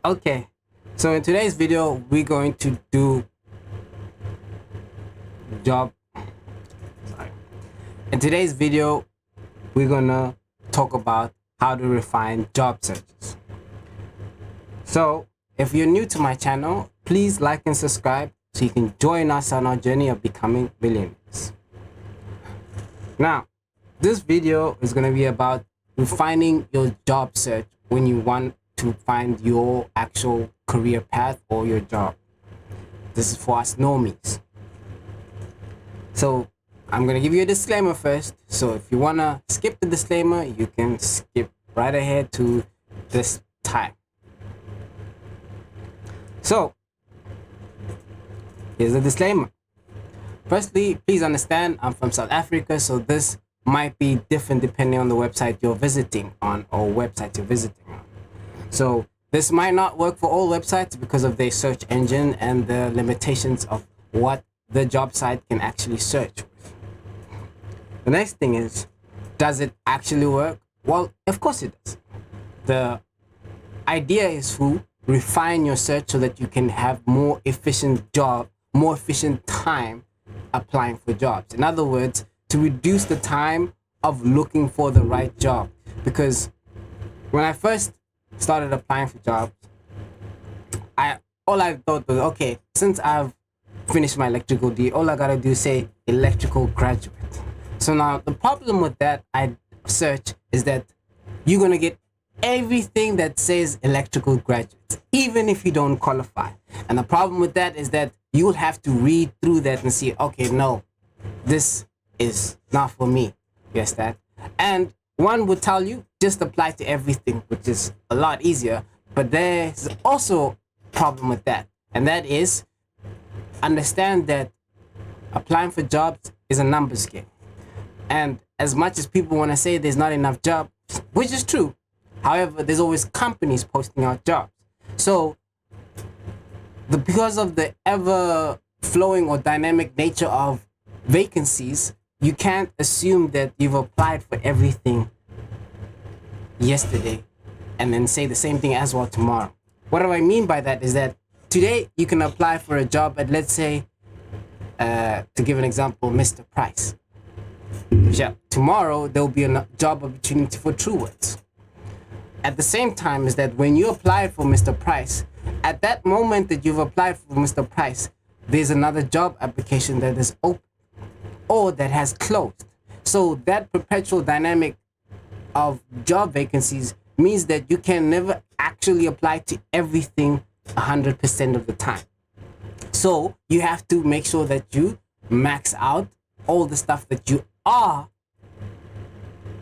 Okay, so in today's video, we're going to do job. Sorry. In today's video, we're gonna talk about how to refine job searches. So, if you're new to my channel, please like and subscribe so you can join us on our journey of becoming millionaires. Now, this video is gonna be about refining your job search when you want to find your actual career path or your job. This is for us normies. So I'm going to give you a disclaimer first. So if you want to skip the disclaimer, you can skip right ahead to this time. So here's the disclaimer. Firstly, please understand I'm from South Africa, so this might be different depending on the website you're visiting on or website you're visiting on. So this might not work for all websites because of their search engine and the limitations of what the job site can actually search with. The next thing is, does it actually work? Well, of course it does. The idea is to refine your search so that you can have more efficient time applying for jobs. In other words, to reduce the time of looking for the right job. Because when I first started applying for jobs, all I thought was, okay, since I've finished my electrical degree, all I gotta do is say electrical graduate. So now the problem with that search is that you're gonna get everything that says electrical graduate, even if you don't qualify. And the problem with that is that you'll have to read through that and see, okay, no, this is not for me. Yes, that. And one would tell you just apply to everything, which is a lot easier. But there's also a problem with that, and that is understand that applying for jobs is a numbers game. And as much as people want to say there's not enough jobs, which is true, however, there's always companies posting out jobs. So because of the ever flowing or dynamic nature of vacancies, you can't assume that you've applied for everything yesterday and then say the same thing as well tomorrow. What do I mean by that is that today you can apply for a job at, let's say, to give an example, Mr. Price. Yeah, tomorrow there will be a job opportunity for Truewords. At the same time is that when you apply for Mr. Price, at that moment that you've applied for Mr. Price, there's another job application that is open or that has closed. So that perpetual dynamic of job vacancies means that you can never actually apply to everything 100% of the time. So you have to make sure that you max out all the stuff that you are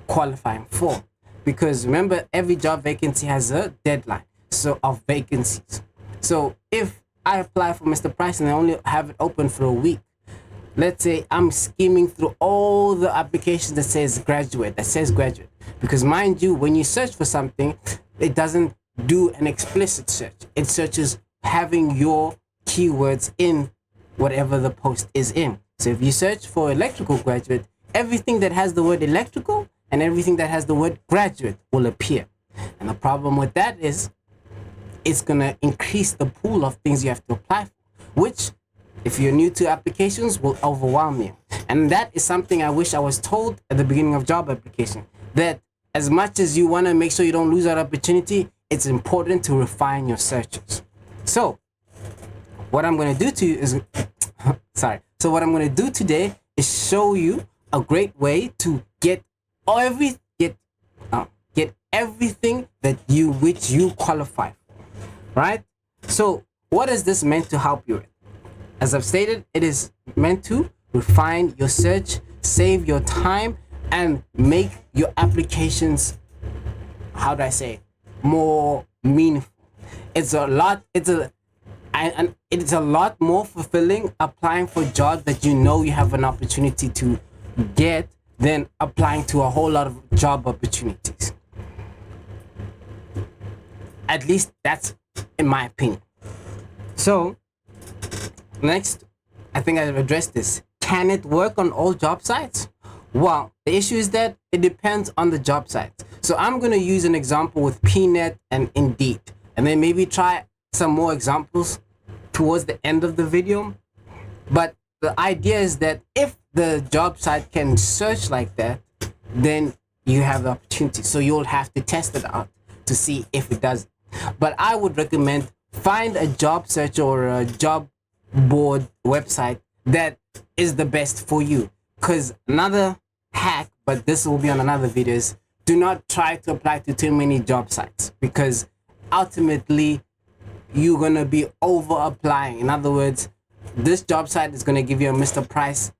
qualifying for. Because remember, every job vacancy has a deadline of vacancies. So if I apply for Mr. Price and I only have it open for a week, let's say I'm skimming through all the applications that says graduate, because mind you, when you search for something, it doesn't do an explicit search. It searches having your keywords in whatever the post is in. So if you search for electrical graduate, everything that has the word electrical and everything that has the word graduate will appear. And the problem with that is it's gonna increase the pool of things you have to apply for, which, if you're new to applications, will overwhelm you. And that is something I wish I was told at the beginning of job application, that as much as you want to make sure you don't lose that opportunity, it's important to refine your searches. So what I'm going to do to you is what I'm going to do today is show you a great way to get everything that you qualify for, right? So what is this meant to help you with? As I've stated, it is meant to refine your search, save your time, and make your applications, more meaningful. It's a lot more fulfilling applying for jobs that you know you have an opportunity to get than applying to a whole lot of job opportunities. At least that's in my opinion. So next, I think I've addressed this. Can it work on all job sites? Well, the issue is that it depends on the job site. So I'm going to use an example with PNet and Indeed. and then maybe try some more examples towards the end of the video. But the idea is that if the job site can search like that, then you have the opportunity. So you'll have to test it out to see if it does. But I would recommend find a job search or a job board website that is the best for you. Because another hack, but this will be on another video, is do not try to apply to too many job sites, because ultimately you're going to be over applying. In other words, this job site is going to give you a Mr. Price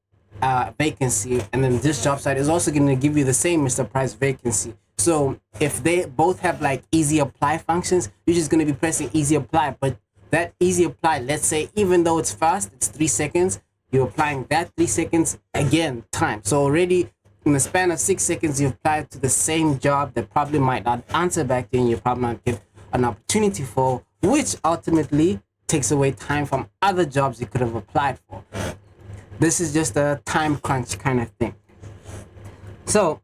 vacancy, and then this job site is also going to give you the same Mr. Price vacancy. So if they both have like easy apply functions, you're just going to be pressing easy apply. But that easy apply, let's say, even though it's fast, it's 3 seconds, you're applying that 3 seconds again time. So already in the span of 6 seconds, you've applied to the same job that probably might not answer back to you, and you probably not get an opportunity for, which ultimately takes away time from other jobs you could have applied for. This is just a time crunch kind of thing. So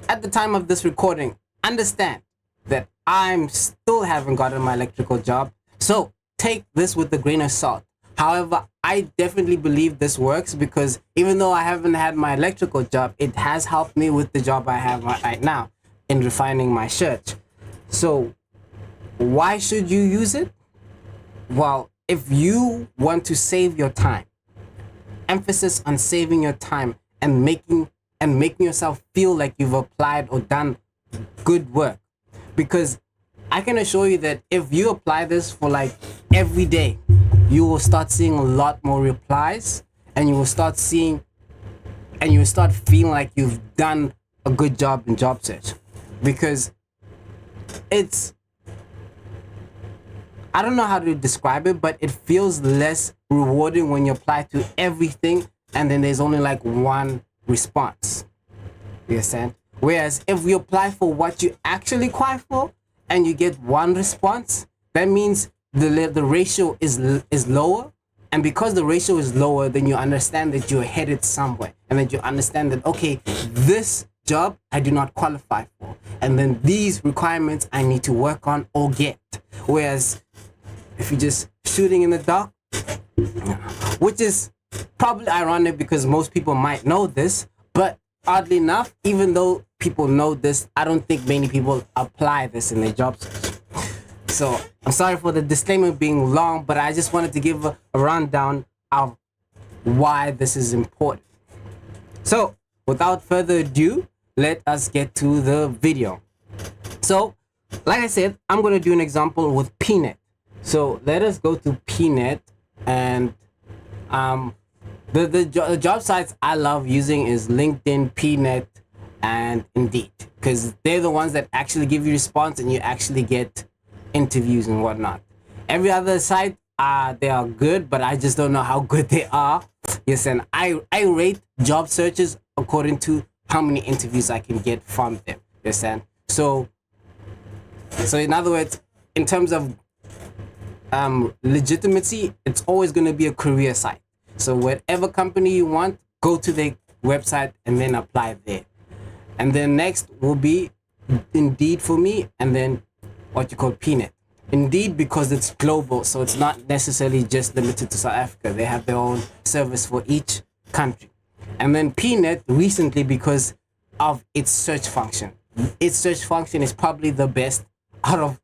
at the time of this recording, understand that I'm still haven't gotten my electrical job. So take this with a grain of salt. However, I definitely believe this works, because even though I haven't had my electrical job, it has helped me with the job I have right now in refining my shirt. So why should you use it? Well, if you want to save your time, emphasis on saving your time and making yourself feel like you've applied or done good work. Because I can assure you that if you apply this for like every day, you will start seeing a lot more replies, and you will start feeling like you've done a good job in job search. Because I don't know how to describe it, but it feels less rewarding when you apply to everything and then there's only like one response. You understand? Whereas if you apply for what you actually qualify for and you get one response, that means the ratio is lower. And because the ratio is lower, then you understand that you're headed somewhere, and then you understand that, okay, this job I do not qualify for, and then these requirements I need to work on or get. Whereas if you're just shooting in the dark, which is probably ironic because most people might know this, but oddly enough, even though people know this, I don't think many people apply this in their job search. So I'm sorry for the disclaimer being long, but I just wanted to give a rundown of why this is important. So without further ado, let us get to the video. So like I said, I'm going to do an example with Pnet. So let us go to Pnet, and the job sites I love using is LinkedIn, Pnet, and Indeed, because they're the ones that actually give you response and you actually get interviews and whatnot. Every other site, they are good, but I just don't know how good they are. Yes, and I rate job searches according to how many interviews I can get from them. Yes, and so in other words, in terms of legitimacy, it's always going to be a career site. So whatever company you want, go to their website and then apply there. And then next will be Indeed for me, and then what you call Pnet. Indeed, because it's global, so it's not necessarily just limited to South Africa. They have their own service for each country. And then Pnet recently, because of its search function. Its search function is probably the best out of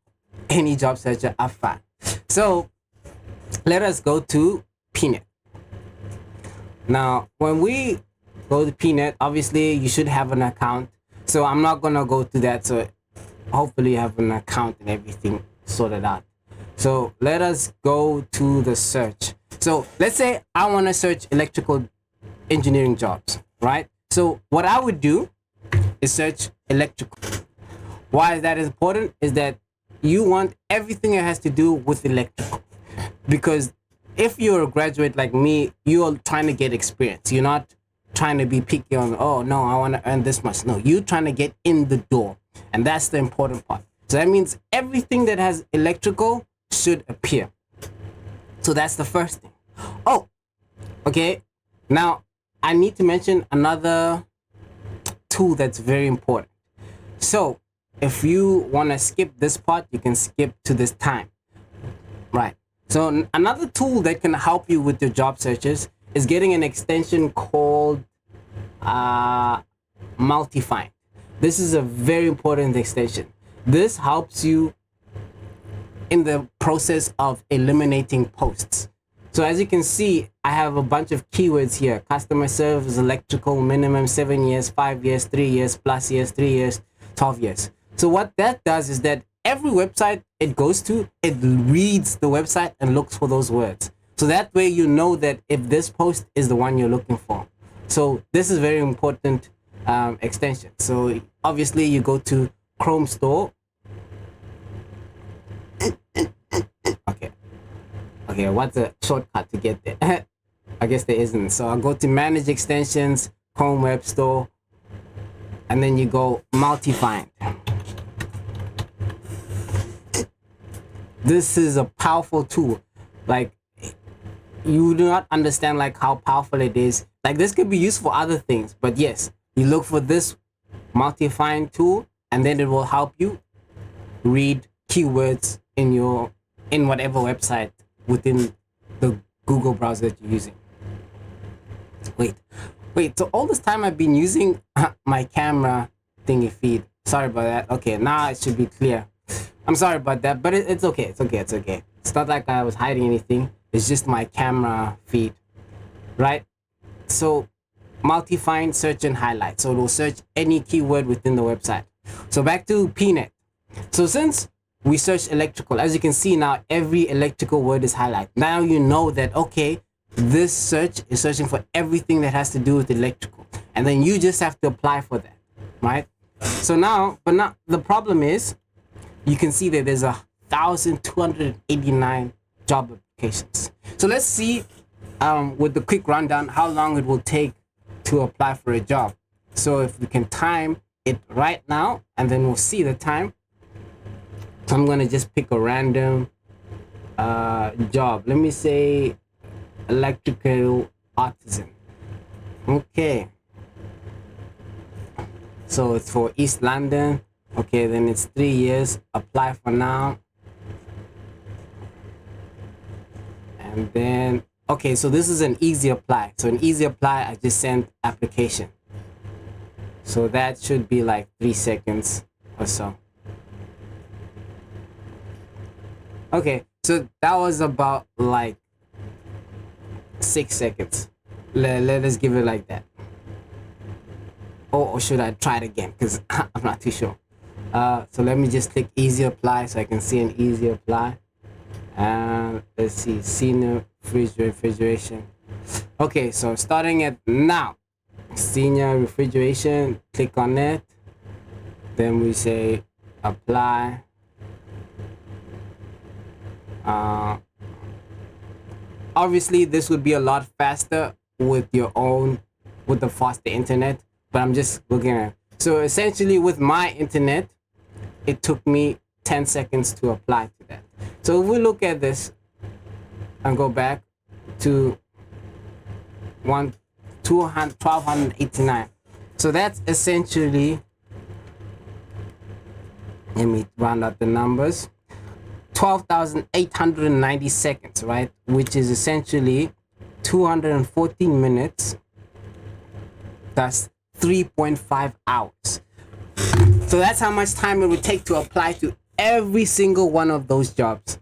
any job searcher I've found. So let us go to Pnet. Now, when we go to Pnet, obviously you should have an account. So I'm not gonna go to that. So hopefully you have an account and everything sorted out. So let us go to the search. So let's say I want to search electrical engineering jobs, right? So what I would do is search electrical. Why is that important? Is that you want everything that has to do with electrical. Because if you're a graduate like me, you're trying to get experience. You're not trying to be picky on, oh no, I want to earn this much. No, you're trying to get in the door. And that's the important part. So that means everything that has electrical should appear. So that's the first thing. Oh, okay. Now I need to mention another tool that's very important. So if you want to skip this part, you can skip to this time, right? So another tool that can help you with your job searches is getting an extension called multi-find. This is a very important extension. This helps you in the process of eliminating posts. So as you can see, I have a bunch of keywords here: customer service, electrical, minimum 7 years, 5 years, 3 years, plus years, 3 years, 12 years. So what that does is that every website it goes to, it reads the website and looks for those words. So that way you know that if this post is the one you're looking for. So this is very important extension. So obviously you go to Chrome Store. Okay, what's a shortcut to get there? I guess there isn't. So I'll go to Manage Extensions, Chrome Web Store, and then you go multi-find. This is a powerful tool. Like, you do not understand like how powerful it is. Like, this could be used for other things, but yes, you look for this multi-find tool, and then it will help you read keywords in whatever website within the Google browser that you're using. Wait, so all this time I've been using my camera thingy feed. Sorry about that. Okay, now it should be clear. I'm sorry about that, but it's okay. It's okay. It's not like I was hiding anything. It's just my camera feed, right? So multi-find, search, and highlight. So it will search any keyword within the website. So back to PNet. So since we search electrical, as you can see now, every electrical word is highlighted. Now you know that, okay, this search is searching for everything that has to do with electrical. And then you just have to apply for that, right? So now, the problem is, you can see that there's 1,289 job applications. So let's see with the quick rundown how long it will take to apply for a job. So if we can time it right now, and then we'll see the time. So I'm gonna just pick a random job. Let me say electrical artisan. Okay. So it's for East London. Okay, then it's 3 years. Apply for now. And then, okay, so this is an easy apply. So an easy apply, I just sent application. So that should be like 3 seconds or so. Okay, so that was about like 6 seconds. Let us give it like that. Or should I try it again? Because I'm not too sure. So let me just click easy apply so I can see an easy apply. And let's see, senior refrigeration. Okay, so starting at now, senior refrigeration, click on it. Then we say apply. Obviously this would be a lot faster with the faster internet, but I'm just looking at it. So essentially with my internet, it took me 10 seconds to apply to that. So if we look at this and go back to 1,289, so that's essentially, let me round out the numbers, 12,890 seconds, right? Which is essentially 214 minutes. That's 3.5 hours. So that's how much time it would take to apply to every single one of those jobs.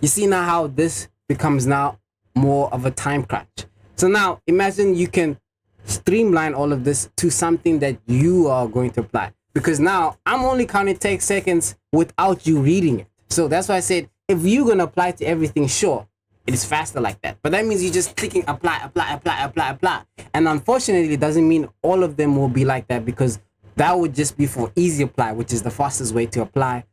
You see now how this becomes now more of a time crunch. So now imagine you can streamline all of this to something that you are going to apply. Because now I'm only counting 10 seconds without you reading it. So that's why I said, if you're going to apply to everything, sure, it is faster like that. But that means you're just clicking apply. And unfortunately, it doesn't mean all of them will be like that, because that would just be for easy apply, which is the fastest way to apply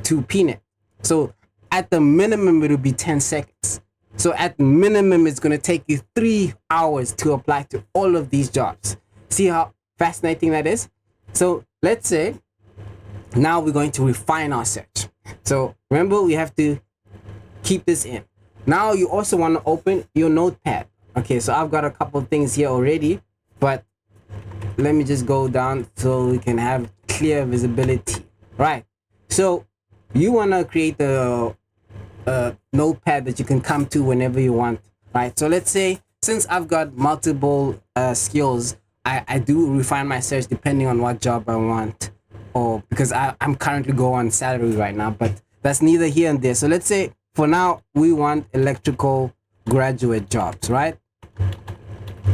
to PNet. So at the minimum, it will be 10 seconds. So at minimum, it's going to take you 3 hours to apply to all of these jobs. See how fascinating that is? So let's say now we're going to refine our search. So remember, we have to keep this in. Now you also want to open your notepad. Okay, so I've got a couple of things here already, but let me just go down so we can have clear visibility. right? So you want to create a notepad that you can come to whenever you want, right? So let's say since I've got multiple skills, I do refine my search depending on what job I want, or because I'm currently go on salary right now, but that's neither here and there. So let's say for now we want electrical graduate jobs, right?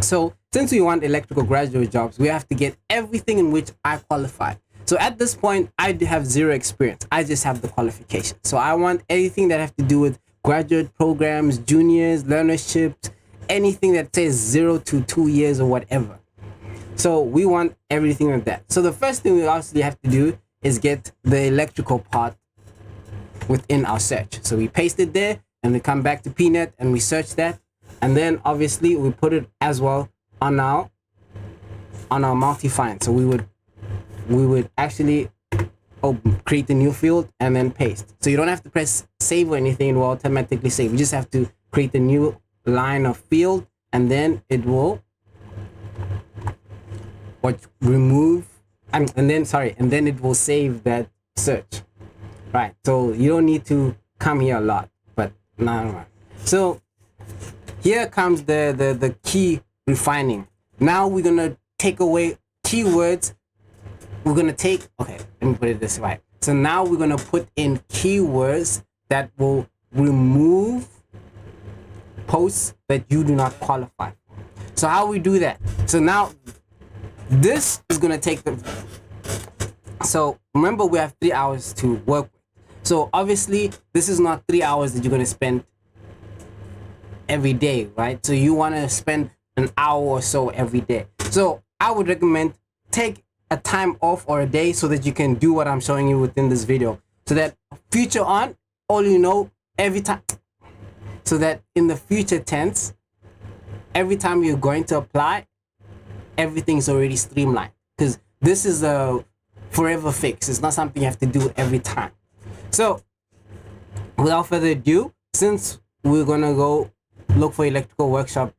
So since we want electrical graduate jobs, we have to get everything in which I qualify. So at this point, I have zero experience. I just have the qualification. So I want anything that have to do with graduate programs, juniors, learnerships, anything that says 0 to 2 years or whatever. So we want everything like that. So the first thing we obviously have to do is get the electrical part within our search. So we paste it there and we come back to PNet and we search that. And then obviously we put it as well on our multi-find. So we would actually create a new field and then paste. So you don't have to press save or anything, it will automatically save. You just have to create a new line of field and then it will remove and then it will save that search. Right. So you don't need to come here a lot, but no. So here comes the key refining. Now we're gonna take away keywords. We're gonna take, okay, let me put it this way. So now we're gonna put in keywords that will remove posts that you do not qualify. So how we do that? So now this is gonna take so remember we have 3 hours to work with. So obviously this is not 3 hours that you're gonna spend every day, right? So you want to spend an hour or so every day. So I would recommend take a time off or a day so that you can do what I'm showing you within this video, so that future on, all you know every time, so that in the future tense, every time you're going to apply, everything's already streamlined, because this is a forever fix. It's not something you have to do every time. So without further ado, since we're gonna go look for electrical workshop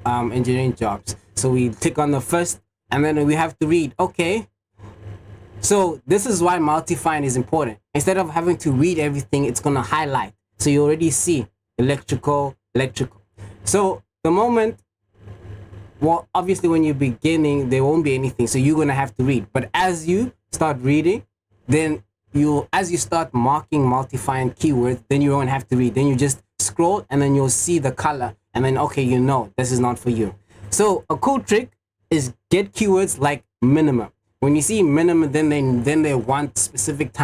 engineering jobs, so we click on the first and then we have to read. Okay, so this is why multi-find is important. Instead of having to read everything, it's gonna highlight, so you already see electrical. So the moment, well, obviously when you're beginning there won't be anything, so you're gonna have to read, but as you start reading, then as you start marking multi-find keywords, then you won't have to read. Then you just scroll and then you'll see the color and then okay, you know this is not for you. So a cool trick is get keywords like minimum. When you see minimum, then they want specific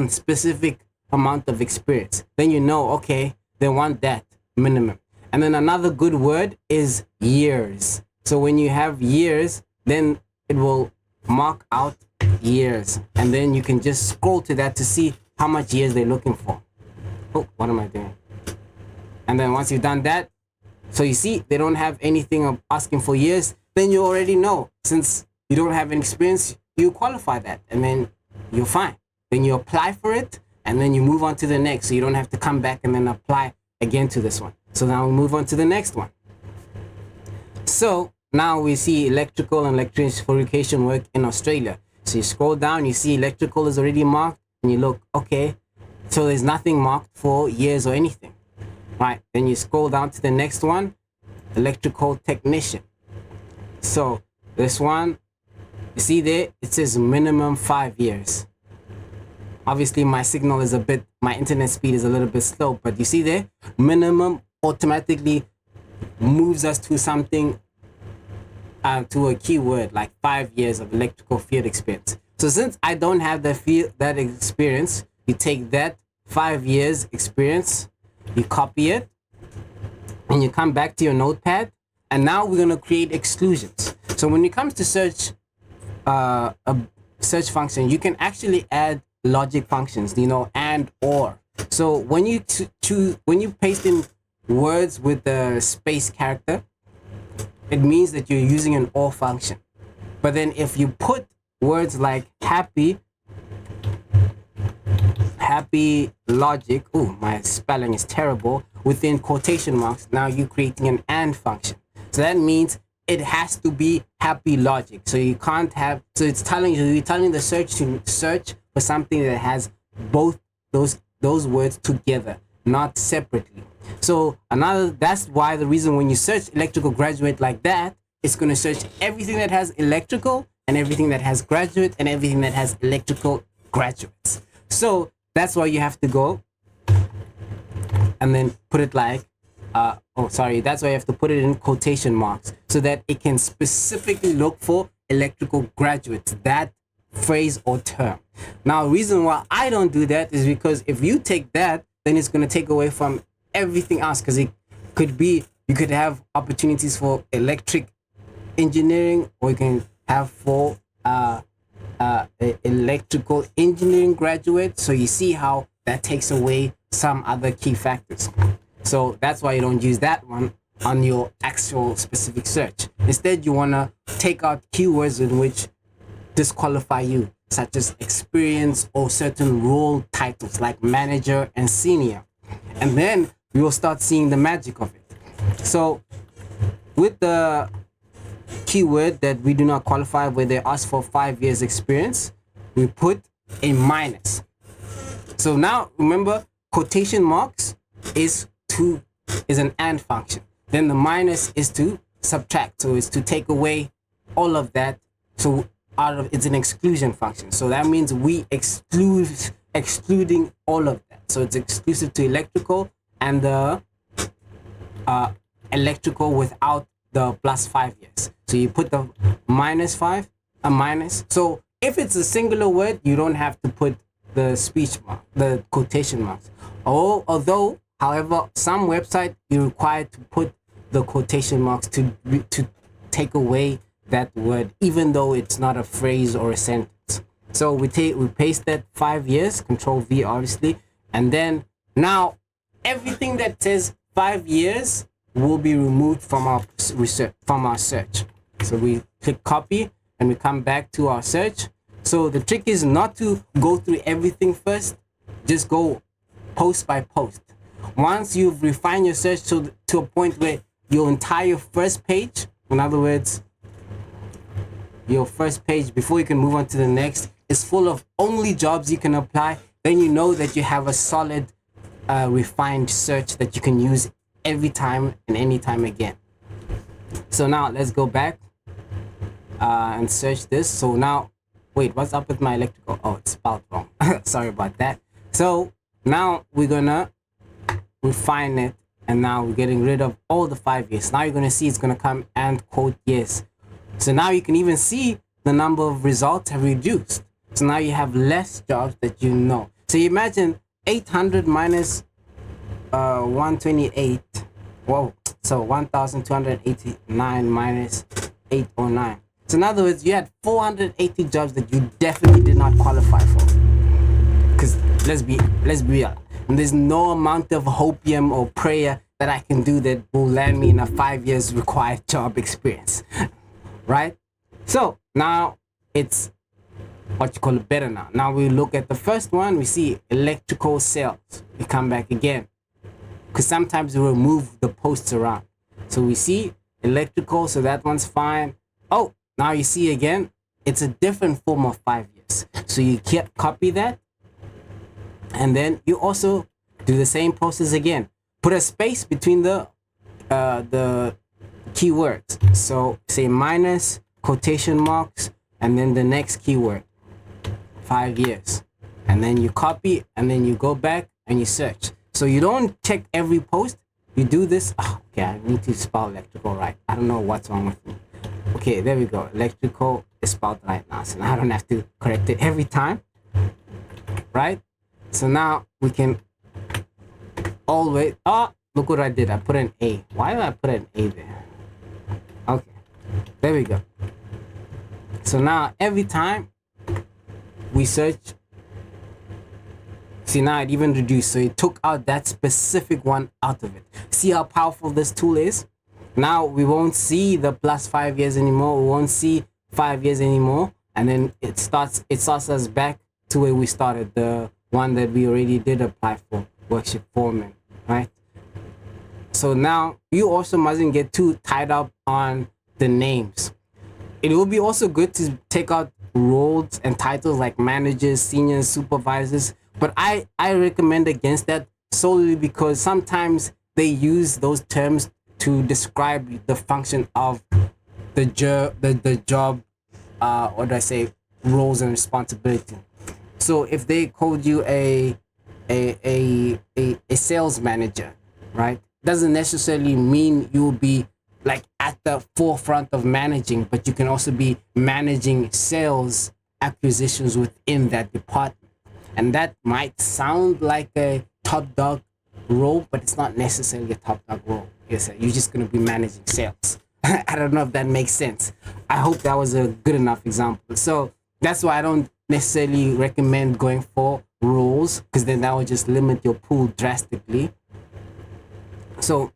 specific amount of experience. Then you know, okay, they want that minimum. And then another good word is years. So when you have years, then it will mark out years, and then you can just scroll to that to see how much years they're looking for. Oh, what am I doing? And then once you've done that, so you see they don't have anything of asking for years, then you already know, since you don't have any experience, you qualify that and then you're fine. Then you apply for it and then you move on to the next, so you don't have to come back and then apply again to this one. So now we move on to the next one. So now we see electrical and electrification work in Australia. So you scroll down, you see electrical is already marked, and you look, okay, so there's nothing marked for years or anything. Right, then you scroll down to the next one, electrical technician. So this one, you see there, it says minimum 5 years. Obviously my signal is my internet speed is a little bit slow, but you see there, minimum automatically moves us to something, to a keyword like 5 years of electrical field experience. So since I don't have that experience, you take that 5 years experience, you copy it, and you come back to your notepad, and now we're going to create exclusions. So when it comes to search, a search function, you can actually add logic functions, and or. So when you paste in words with the space character, it means that you're using an or function. But then if you put words like happy logic, oh, my spelling is terrible, within quotation marks, now you're creating an and function. So that means it has to be happy logic. So you can't have, so it's telling you, you're telling the search to search for something that has both those words together, not separately. So that's why the reason when you search electrical graduate like that, it's going to search everything that has electrical and everything that has graduate and everything that has electrical graduates. So that's why you have to go and then put it like, that's why you have to put it in quotation marks so that it can specifically look for electrical graduates, that phrase or term. Now, the reason why I don't do that is because if you take that, then it's going to take away from everything else, because it could be, you could have opportunities for electric engineering, or you can have for electrical engineering graduate. So you see how that takes away some other key factors. So that's why you don't use that one on your actual specific search. Instead, you want to take out keywords in which disqualify you, such as experience or certain role titles like manager and senior. And then you will start seeing the magic of it. So with the keyword that we do not qualify, where they ask for 5 years experience, we put a minus. So now remember, quotation marks is an and function. Then the minus is to subtract, so it's to take away all of that. So it's an exclusion function. So that means we excluding all of that. So it's exclusive to electrical and the electrical without the plus 5 years. So you put the -5, a minus. So if it's a singular word, you don't have to put the speech mark, the quotation marks. Although, however, some website you're required to put the quotation marks to take away that word, even though it's not a phrase or a sentence. So we paste that 5 years, Control V obviously, and then now everything that says 5 years will be removed from our search. So we click copy and we come back to our search. So the trick is not to go through everything first, just go post by post. Once you've refined your search to a point where your entire first page, in other words, your first page before you can move on to the next, is full of only jobs you can apply, then you know that you have a solid refined search that you can use every time and any time again. So now let's go back and search this. So now, wait, what's up with my electrical? Oh, it's spelled wrong. Sorry about that. So now we're gonna refine it, and now we're getting rid of all the 5 years. Now you're gonna see it's gonna come and quote years. So now you can even see the number of results have reduced. So now you have less jobs that you know. So you imagine 800 minus 128. Whoa. So 1,289 minus 809. So in other words, you had 480 jobs that you definitely did not qualify for. Because let's be real. And there's no amount of hopium or prayer that I can do that will land me in a 5 years required job experience. Right? So now it's what you call it better now. Now we look at the first one, we see electrical sales. We come back again, because sometimes we remove the posts around. So we see electrical, so that one's fine. Oh, now you see again, it's a different form of 5 years. So you copy that, and then you also do the same process again. Put a space between the keywords. So say minus, quotation marks, and then the next keyword, 5 years. And then you copy, and then you go back and you search. So you don't check every post. You do this. Oh, okay, I need to spell electrical right. I don't know what's wrong with me. Okay, there we go. Electrical is spelled right now. So now I don't have to correct it every time. Right? So now we can always... Oh, look what I did. I put an A. Why did I put an A there? Okay, there we go. So now every time we search, see, now it even reduced. So it took out that specific one out of it. See how powerful this tool is? Now we won't see the plus 5 years anymore. We won't see 5 years anymore. And then it starts us back to where we started, the one that we already did apply for, workshop foreman, right? So now you also mustn't get too tied up on the names. it will be also good to take out roles and titles like managers, seniors, supervisors. But I recommend against that solely because sometimes they use those terms to describe the function of the job, what do I say, roles and responsibility. So if they called you a sales manager, right? Doesn't necessarily mean you'll be like at the forefront of managing, but you can also be managing sales acquisitions within that department. And that might sound like a top dog role, but it's not necessarily a top dog role. You're just going to be managing sales. I don't know if that makes sense. I hope that was a good enough example. So that's why I don't necessarily recommend going for roles, because then that would just limit your pool drastically. So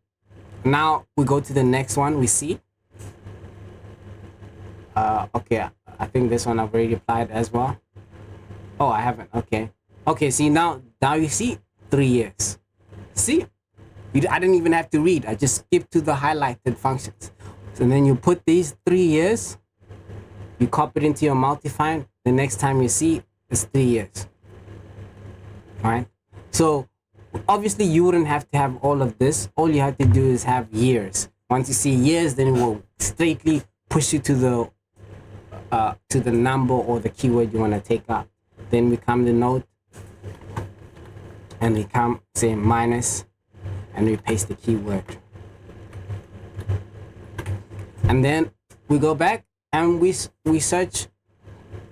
now we go to the next one we see. Okay, I think this one I've already applied as well. Oh, I haven't. Okay, see, now you see 3 years. See, I didn't even have to read. I just skipped to the highlighted functions. So then you put these 3 years, you copy it into your multi-find. The next time you see, it's 3 years. Right? So obviously you wouldn't have to have all of this. All you have to do is have years. Once you see years, then it will straightly push you to the number or the keyword you want to take out. Then we come to note, and we come say minus, and we paste the keyword. And then we go back and we search,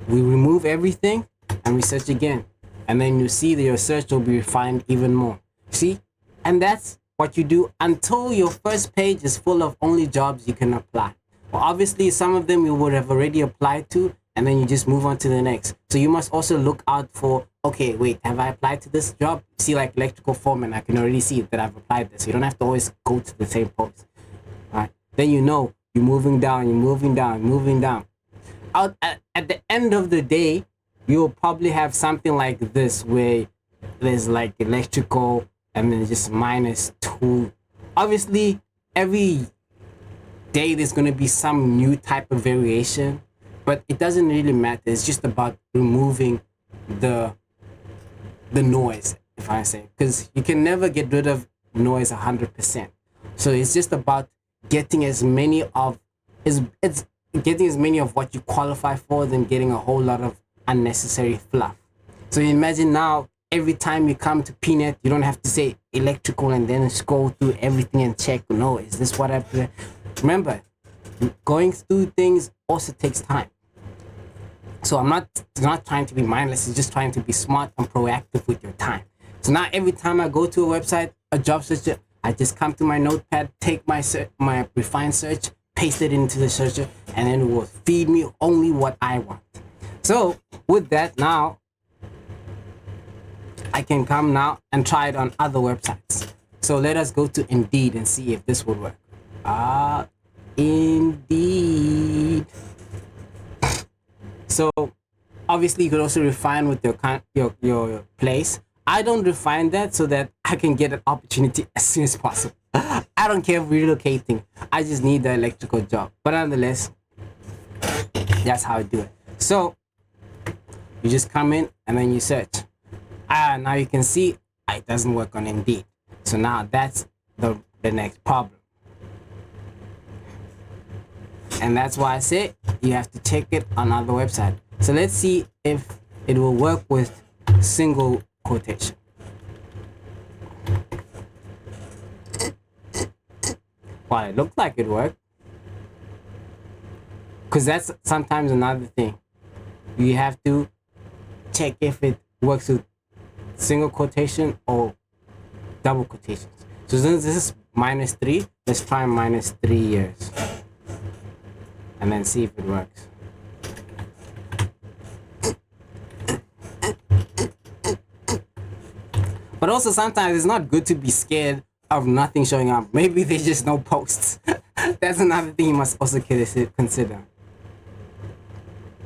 we remove everything and we search again. And then you see that your search will be refined even more. See? And that's what you do until your first page is full of only jobs you can apply. Well, obviously some of them you would have already applied to, and then you just move on to the next. So you must also look out for, okay, wait, have I applied to this job? See, like electrical foreman, I can already see that I've applied this. You don't have to always go to the same post. All right? Then you know you're moving down, moving down. At the end of the day, you'll probably have something like this where there's like electrical and then just -2. Obviously, every day there's going to be some new type of variation, but it doesn't really matter. It's just about removing the noise, if I say, because you can never get rid of noise 100%. So it's just about getting as many of what you qualify for than getting a whole lot of unnecessary fluff. So imagine now every time you come to PNET, you don't have to say electrical and then scroll through everything and check, no, is this what I play? Remember, going through things also takes time. So I'm not trying to be mindless, it's just trying to be smart and proactive with your time. So now every time I go to a website, a job searcher, I just come to my notepad, take my refined search, paste it into the searcher, and then it will feed me only what I want. So with that, now I can come now and try it on other websites. So let us go to Indeed and see if this would work. Indeed. So obviously you could also refine with your place. I don't refine that so that I can get an opportunity as soon as possible. I don't care if relocating. I just need the electrical job. But nonetheless, that's how I do it. So you just come in and then you search. Now you can see it doesn't work on Indeed. So now that's the next problem. And that's why I say you have to check it on other websites. So let's see if it will work with single quotation. Well, it looked like it worked. Because that's sometimes another thing. You have to check if it works with single quotation or double quotations. So since this is -3, let's try -3 years. And then see if it works. But also sometimes it's not good to be scared of nothing showing up. Maybe there's just no posts. That's another thing you must also consider.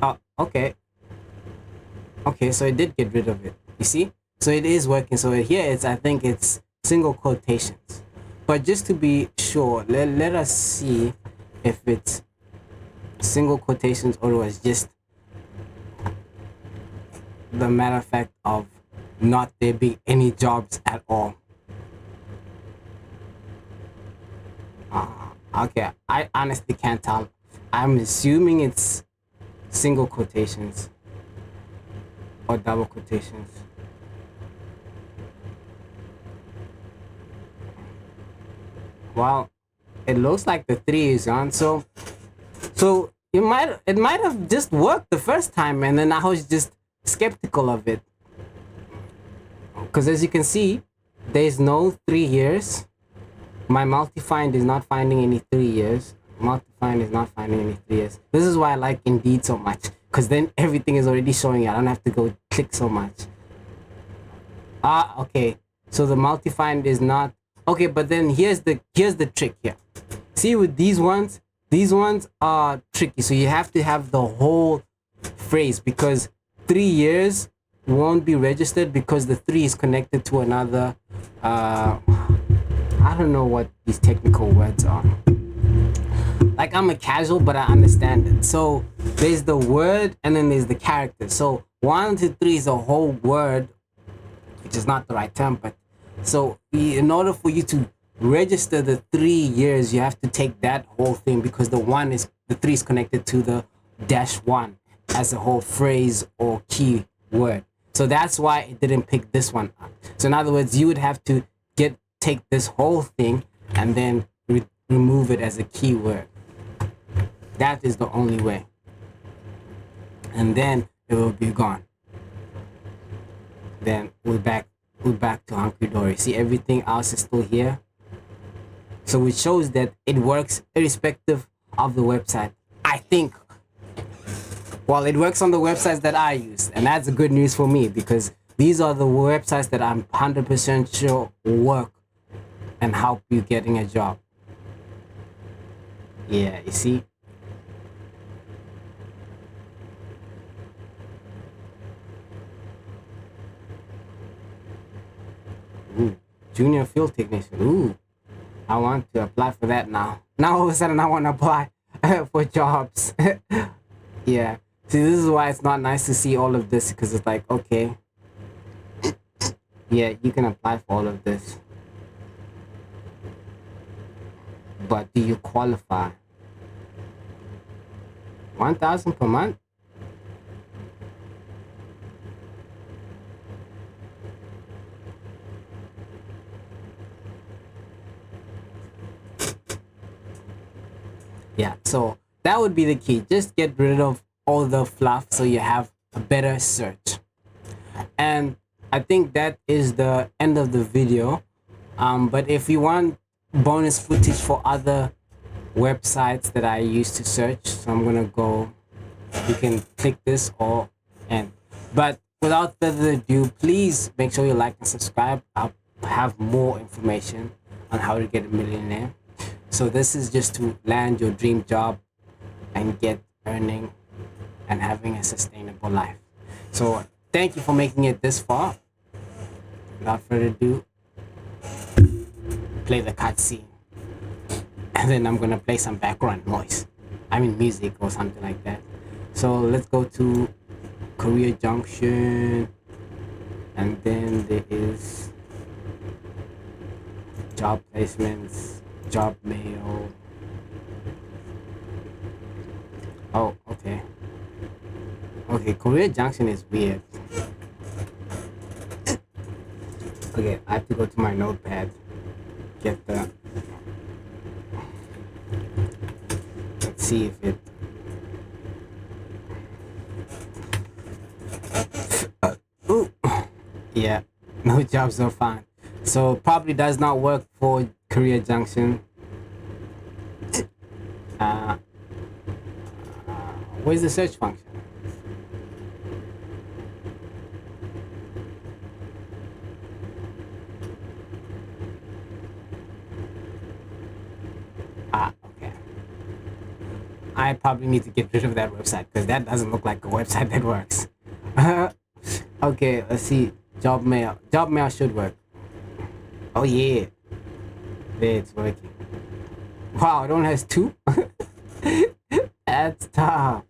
Oh, okay. Okay, so it did get rid of it. You see? So it is working. So here I think it's single quotations. But just to be sure, let us see if it's single quotations, or it was just the matter of fact of not there being any jobs at all? Okay, I honestly can't tell. I'm assuming it's single quotations or double quotations. Well, it looks like the 3 is on, so it might have just worked the first time, and then I was just skeptical of it. Because as you can see, there's no 3 years. My multi-find is not finding any 3 years. Multi-find is not finding any 3 years. This is why I like Indeed so much, because then everything is already showing. I don't have to go click so much. Okay. So the multi-find is not okay, but then here's the trick here. See, with these ones are tricky. So you have to have the whole phrase, because 3 years won't be registered because the 3 is connected to another. I don't know what these technical words are. Like, I'm a casual, but I understand it. So there's the word and then there's the character. So 1 to 3 is a whole word, which is not the right term, but so in order for you to register the 3 years, you have to take that whole thing, because the 3 is connected to the -1 as a whole phrase or key word. So that's why it didn't pick this one up. So in other words, you would have to take this whole thing and then remove it as a keyword. That is the only way. And then it will be gone. Then we're back to hunky dory. See, everything else is still here. So it shows that it works irrespective of the website. I think. Well, it works on the websites that I use, and that's good news for me, because these are the websites that I'm 100% sure work and help you getting a job. Yeah, you see? Ooh, junior field technician. Ooh, I want to apply for that now. Now all of a sudden I want to apply for jobs. Yeah. See, this is why it's not nice to see all of this, because it's like, okay, yeah, you can apply for all of this, but do you qualify? 1,000 per month? Yeah, so that would be the key. Just get rid of all the fluff so you have a better search. And I think that is the end of the video. But if you want bonus footage for other websites that I use to search, so I'm gonna go, you can click this or end. But without further ado, please make sure you like and subscribe. I'll have more information on how to get a millionaire. So this is just to land your dream job and get earning and having a sustainable life. So thank you for making it this far. Without further ado, play the cutscene, and then I'm gonna play some background noise. I mean music or something like that. So let's go to Career Junction, and then there is job placements, job mail. Oh, okay. Okay, Career Junction is weird. Okay, I have to go to my notepad. Get the. Let's see if it. Ooh. Yeah, no jobs are found. So probably does not work for Career Junction. Where's the search function? Okay. I probably need to get rid of that website, because that doesn't look like a website that works. Okay, let's see. Job mail. Job mail should work. Oh yeah. There, it's working. Wow, it only has 2. That's tough.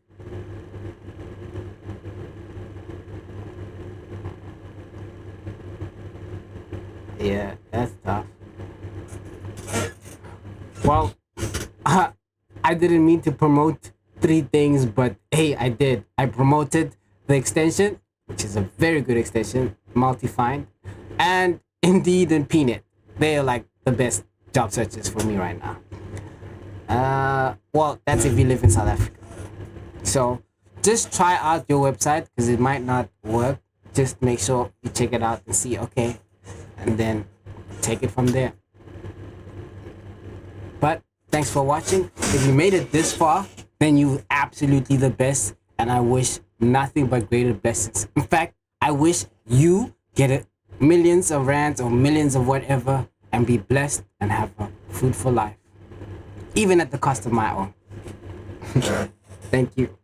Yeah, that's tough. Well, I didn't mean to promote three things, but hey, I did. I promoted the extension, which is a very good extension, Multifind, and Indeed and Peanut. They are like the best job searches for me right now. Well, that's if you live in South Africa. So just try out your website because it might not work. Just make sure you check it out and see, okay, and then take it from there. But thanks for watching. If you made it this far, then you absolutely the best. And I wish nothing but greater blessings. In fact, I wish you get millions of rands or millions of whatever and be blessed and have a fruitful life, even at the cost of my own. Thank you.